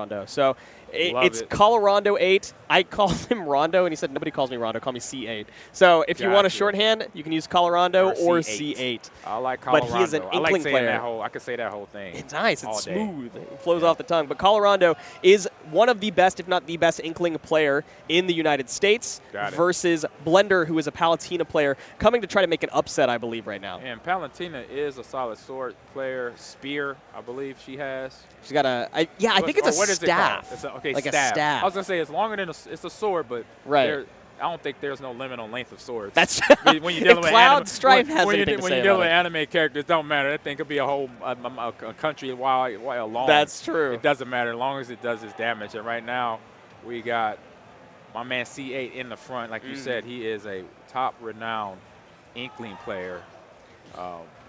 Rondo. So it's Colorondo8. I call him Rondo, and he said, nobody calls me Rondo. Call me C8. So if you want a shorthand, you can use Colorondo or C8. I like Colorondo. But he is an Inkling player. I could say that whole thing. It's nice. It's smooth. It flows off the tongue. But Colorondo is one of the best, if not the best, Inkling player in the United States versus Blender, who is a Paluetna player, coming to try to make an upset, I believe, right now. And Paluetna is a solid sword player. Spear, I believe she has. She's got a, I think it's a staff. It's a like a staff. I was going to say it's longer than it's a sword, but I don't think there's no limit on length of swords. That's when you're dealing with Cloud Strife has anything to say when you're dealing with anime characters, it don't matter. That thing could be a whole a country wide long. That's true. It doesn't matter as long as it does its damage. And right now, we got my man C8 in the front. Like you said, he is a top renowned Inkling player.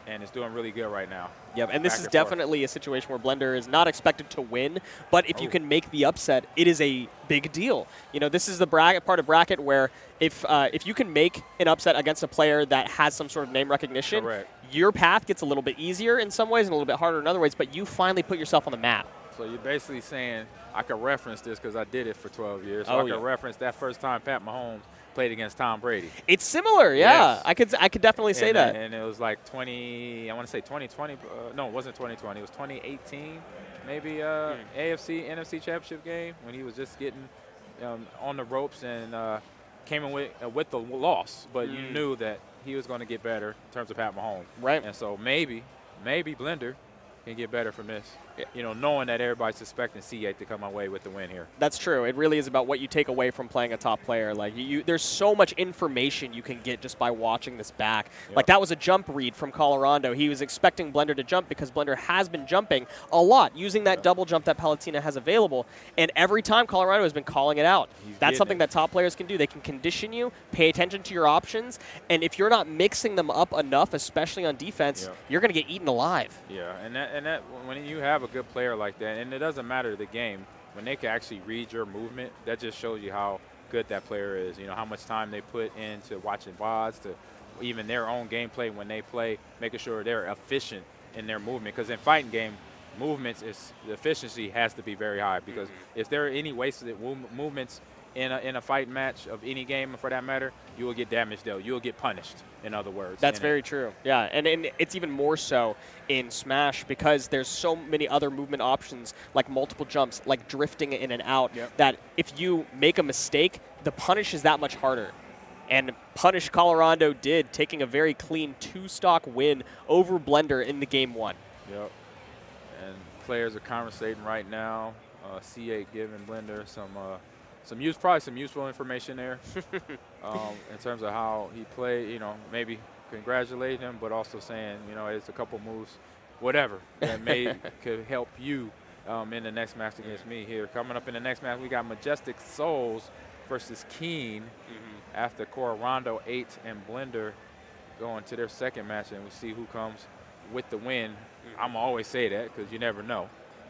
And is doing really good right now. Yep, and this is definitely a situation where Blender is not expected to win, but if you can make the upset, it is a big deal. You know, this is the part of bracket where if you can make an upset against a player that has some sort of name recognition, your path gets a little bit easier in some ways and a little bit harder in other ways, but you finally put yourself on the map. So you're basically saying, I could reference this because I did it for 12 years, so I could reference that first time Pat Mahomes played against Tom Brady. It's similar, yeah. Yes. I could definitely say that. And it was like 2020. No, it wasn't 2020. It was 2018, maybe AFC, NFC championship game when he was just getting on the ropes and came in with the loss. But you knew that he was going to get better in terms of Pat Mahomes. Right. And so maybe Blender can get better from this, you know, knowing that everybody's suspecting C8 to come away with the win here. That's true. It really is about what you take away from playing a top player. Like, there's so much information you can get just by watching this back. Yep. Like, that was a jump read from Colorondo. He was expecting Blender to jump because Blender has been jumping a lot, using that double jump that Paluetna has available. And every time Colorondo has been calling it out. That's something that top players can do. They can condition you, pay attention to your options, and if you're not mixing them up enough, especially on defense, you're going to get eaten alive. Yeah, and that when you have a good player like that, and it doesn't matter the game, when they can actually read your movement, that just shows you how good that player is. You know, how much time they put into watching VODs, to even their own gameplay when they play, making sure they're efficient in their movement. Because in fighting game, movements, the efficiency has to be very high. Because if there are any wasted movements in a fight match of any game, for that matter, you will get damage dealt. You will get punished, in other words. That's very true. Yeah, and it's even more so in Smash because there's so many other movement options, like multiple jumps, like drifting in and out, that if you make a mistake, the punish is that much harder. And punish Colorondo did, taking a very clean 2-stock win over Blender in the game 1. Yep. And players are conversating right now. C8 giving Blender probably some useful information there in terms of how he played. You know, maybe congratulate him, but also saying, you know, it's a couple moves, whatever, that could help you in the next match against me here. Coming up in the next match, we got Majestic Souls versus Keen after Colorondo8 and Blender going to their second match, and we see who comes with the win. I'm going to always say that because you never know.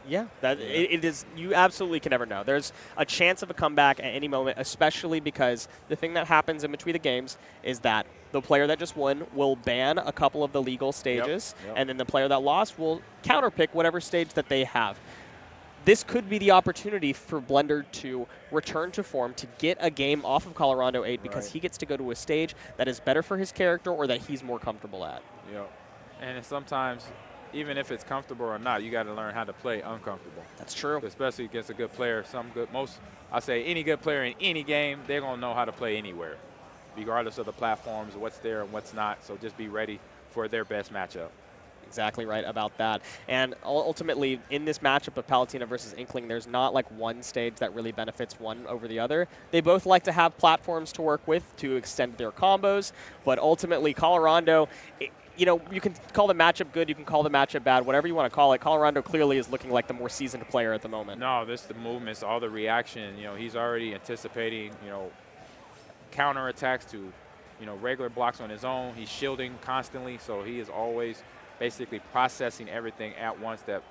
Yeah, it is. You absolutely can never know. There's a chance of a comeback at any moment, especially because the thing that happens in between the games is that the player that just won will ban a couple of the legal stages, and then the player that lost will counterpick whatever stage that they have. This could be the opportunity for Blender to return to form, to get a game off of Colorondo8 because he gets to go to a stage that is better for his character or that he's more comfortable at. Yep. And sometimes, even if it's comfortable or not, you got to learn how to play uncomfortable. That's true. Especially against a good player. I say any good player in any game, they're going to know how to play anywhere, regardless of the platforms, what's there and what's not. So just be ready for their best matchup. Exactly right about that. And ultimately, in this matchup of Paluetna versus Inkling, there's not like one stage that really benefits one over the other. They both like to have platforms to work with to extend their combos, but ultimately, Colorondo, you know, you can call the matchup good, you can call the matchup bad, whatever you want to call it. Colorondo clearly is looking like the more seasoned player at the moment. No, the movements, all the reaction, you know, he's already anticipating, you know, counterattacks to, you know, regular blocks on his own. He's shielding constantly, so he is always basically processing everything at once that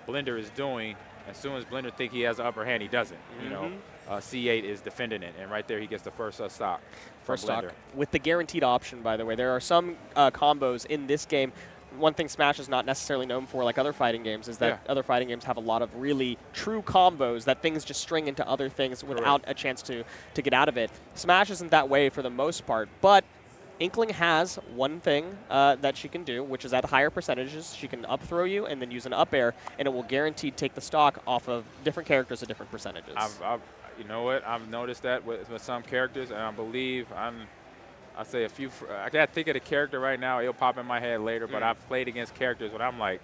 Blender is doing. As soon as Blender thinks he has the upper hand, he doesn't. You know, C8 is defending it, and right there he gets the first stock. First stock with the guaranteed option, by the way. There are some combos in this game one thing Smash is not necessarily known for, like other fighting games, is that other fighting games have a lot of really true combos that things just string into other things without a chance to get out of it. Smash isn't that way for the most part, but Inkling has one thing that she can do, which is at higher percentages. She can up throw you and then use an up air, and it will guaranteed take the stock off of different characters at different percentages. You know what? I've noticed that with some characters, and I believe I say a few. I can't think of the character right now. It'll pop in my head later. But I've played against characters when I'm like,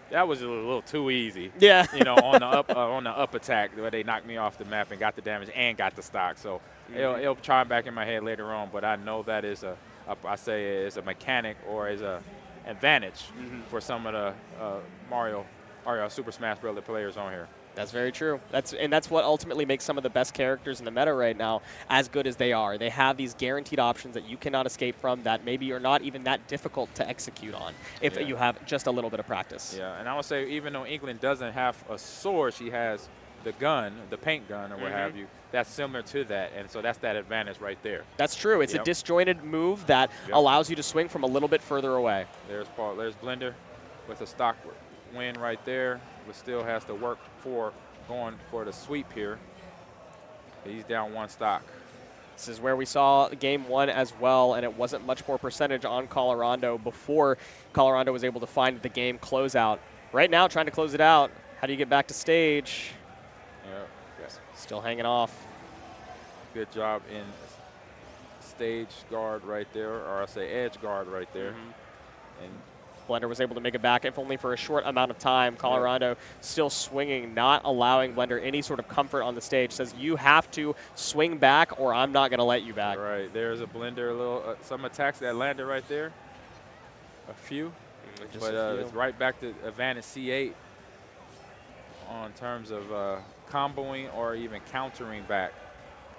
that was a little too easy. Yeah. You know, on the up attack where they knocked me off the map and got the damage and got the stock. So it'll chime back in my head later on. But I know that is I say is a mechanic or is a advantage for some of the Mario or Super Smash Bros. Players on here. That's very true. That's what ultimately makes some of the best characters in the meta right now as good as they are. They have these guaranteed options that you cannot escape from that maybe are not even that difficult to execute on if you have just a little bit of practice. Yeah, and I would say even though Inkling doesn't have a sword, she has the gun, the paint gun or what have you. That's similar to that, and so that's that advantage right there. That's true. It's a disjointed move that allows you to swing from a little bit further away. There's Blender with a stock win right there, but still has to work for going for the sweep here. He's down one stock. This is where we saw game one as well, and it wasn't much more percentage on Colorondo before Colorondo was able to find the game closeout. Right now, trying to close it out. How do you get back to stage? Still hanging off. Good job in stage guard right there, or I say edge guard right there. And Blender was able to make it back, if only for a short amount of time. Colorondo still swinging, not allowing Blender any sort of comfort on the stage. Says, you have to swing back or I'm not going to let you back. Right, there's a Blender, some attacks that landed right there. A few. But it's right back to advantage C8 on terms of comboing or even countering back.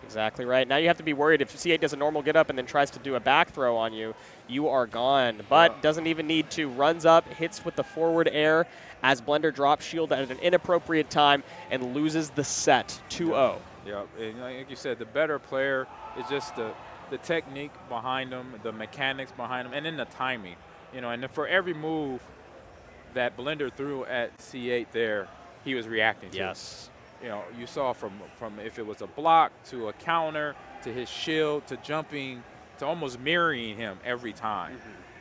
Exactly right. Now you have to be worried if C8 does a normal get up and then tries to do a back throw on you, you are gone. But doesn't even need to. Runs up, hits with the forward air as Blender drops shield at an inappropriate time and loses the set 2-0. Yeah, and like you said, the better player is just the technique behind them, the mechanics behind them, and then the timing. You know, and for every move that Blender threw at C8 there, he was reacting to. Yes. You know, you saw from if it was a block to a counter to his shield to jumping to almost mirroring him every time.